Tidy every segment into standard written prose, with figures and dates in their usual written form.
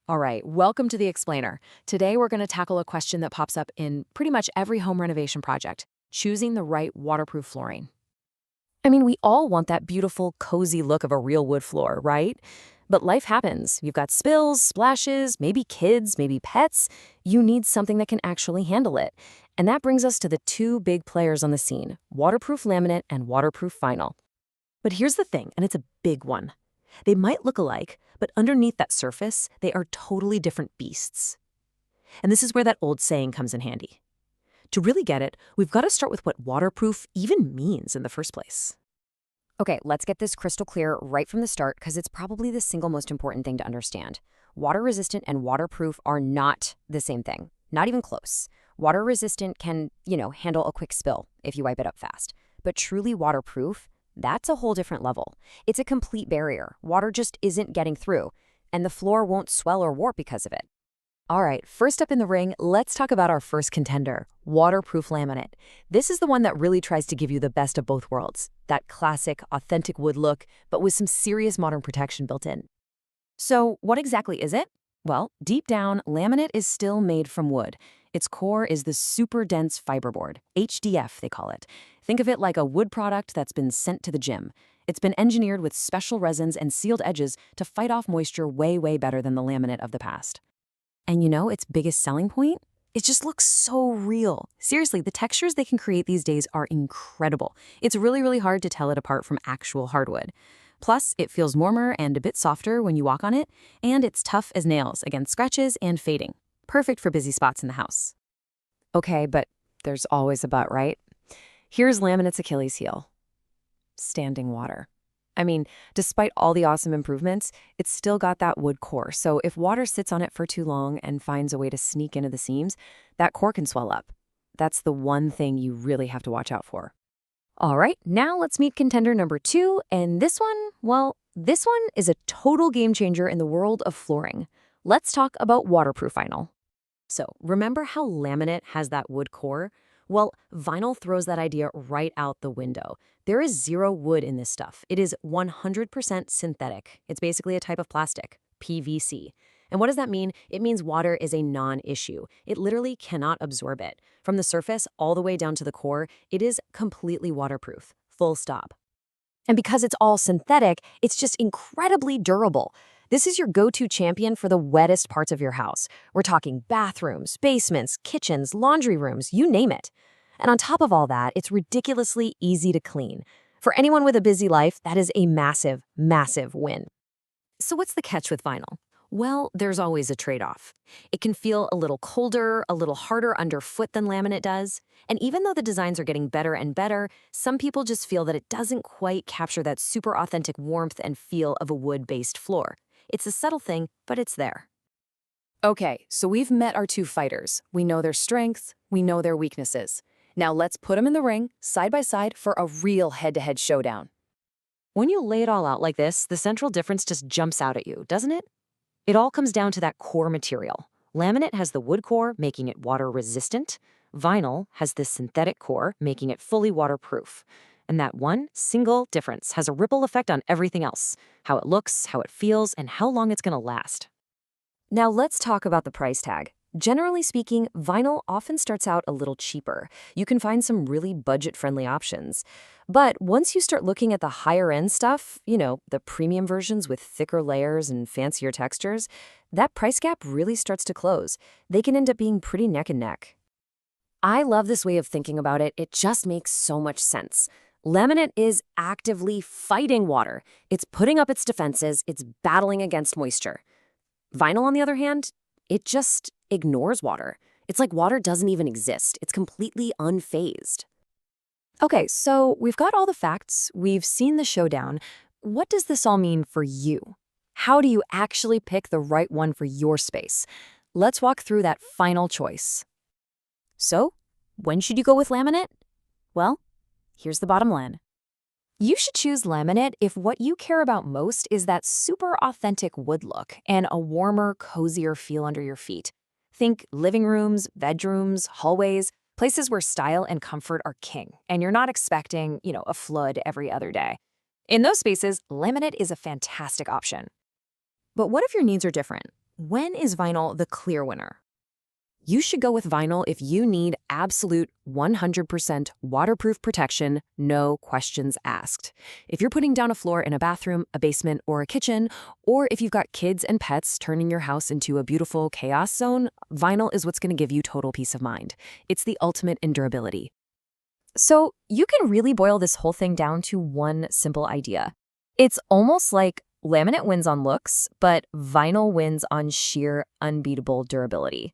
All right, welcome to the Explainer. Today we're going to tackle a question that pops up in pretty much every home renovation project, choosing the right waterproof flooring. I mean, we all want that beautiful, cozy look of a real wood floor, right? But life happens. You've got spills, splashes, maybe kids, maybe pets. You need something that can actually handle it. And that brings us to the two big players on the scene, waterproof laminate and waterproof vinyl. But here's the thing, and it's a big one. They might look alike, but underneath that surface, they are totally different beasts. And this is where that old saying comes in handy. To really get it, we've got to start with what waterproof even means in the first place. Okay, let's get this crystal clear right from the start because it's probably the single most important thing to understand. Water resistant and waterproof are not the same thing, not even close. Water resistant can, handle a quick spill if you wipe it up fast. But truly waterproof, that's a whole different level. It's a complete barrier. Water just isn't getting through, and the floor won't swell or warp because of it. All right, first up in the ring, let's talk about our first contender, waterproof laminate. This is the one that really tries to give you the best of both worlds. That classic, authentic wood look, but with some serious modern protection built in. So what exactly is it? Well, deep down, laminate is still made from wood. Its core is the super dense fiberboard, HDF they call it. Think of it like a wood product that's been sent to the gym. It's been engineered with special resins and sealed edges to fight off moisture way, way better than the laminate of the past. And its biggest selling point? It just looks so real. Seriously, the textures they can create these days are incredible. It's really, really hard to tell it apart from actual hardwood. Plus, it feels warmer and a bit softer when you walk on it, and it's tough as nails against scratches and fading. Perfect for busy spots in the house. Okay, but there's always a but, right? Here's laminate's Achilles heel. Standing water. I mean, despite all the awesome improvements, it's still got that wood core, so if water sits on it for too long and finds a way to sneak into the seams, that core can swell up. That's the one thing you really have to watch out for. All right, now let's meet contender number 2, and this one is a total game changer in the world of flooring. Let's talk about waterproof vinyl. So, remember how laminate has that wood core? Well, vinyl throws that idea right out the window. There is zero wood in this stuff. It is 100% synthetic. It's basically a type of plastic, PVC. And what does that mean? It means water is a non-issue. It literally cannot absorb it. From the surface all the way down to the core, it is completely waterproof, full stop. And because it's all synthetic, it's just incredibly durable. This is your go-to champion for the wettest parts of your house. We're talking bathrooms, basements, kitchens, laundry rooms, you name it. And on top of all that, it's ridiculously easy to clean. For anyone with a busy life, that is a massive, massive win. So what's the catch with vinyl? Well, there's always a trade-off. It can feel a little colder, a little harder underfoot than laminate does. And even though the designs are getting better and better, some people just feel that it doesn't quite capture that super authentic warmth and feel of a wood-based floor. It's a subtle thing, but it's there. Okay, so we've met our two fighters. We know their strengths, we know their weaknesses. Now let's put them in the ring, side by side, for a real head-to-head showdown. When you lay it all out like this, the central difference just jumps out at you, doesn't it? It all comes down to that core material. Laminate has the wood core, making it water resistant. Vinyl has this synthetic core, making it fully waterproof. And that one single difference has a ripple effect on everything else. How it looks, how it feels, and how long it's going to last. Now let's talk about the price tag. Generally speaking, vinyl often starts out a little cheaper. You can find some really budget-friendly options. But once you start looking at the higher-end stuff, the premium versions with thicker layers and fancier textures, that price gap really starts to close. They can end up being pretty neck and neck. I love this way of thinking about it. It just makes so much sense. Laminate is actively fighting water. It's putting up its defenses. It's battling against moisture. Vinyl, on the other hand, it just ignores water. It's like water doesn't even exist. It's completely unfazed. Okay, so we've got all the facts. We've seen the showdown. What does this all mean for you? How do you actually pick the right one for your space? Let's walk through that final choice. So, when should you go with laminate? Well, here's the bottom line. You should choose laminate if what you care about most is that super authentic wood look and a warmer, cozier feel under your feet. Think living rooms, bedrooms, hallways, places where style and comfort are king, and you're not expecting, a flood every other day. In those spaces, laminate is a fantastic option. But what if your needs are different? When is vinyl the clear winner? You should go with vinyl if you need absolute 100% waterproof protection, no questions asked. If you're putting down a floor in a bathroom, a basement, or a kitchen, or if you've got kids and pets turning your house into a beautiful chaos zone, vinyl is what's going to give you total peace of mind. It's the ultimate in durability. So you can really boil this whole thing down to one simple idea. It's almost like laminate wins on looks, but vinyl wins on sheer unbeatable durability.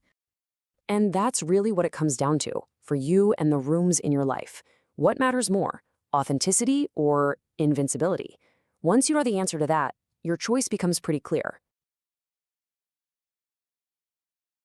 And that's really what it comes down to for you and the rooms in your life. What matters more, authenticity or invincibility? Once you know the answer to that, your choice becomes pretty clear.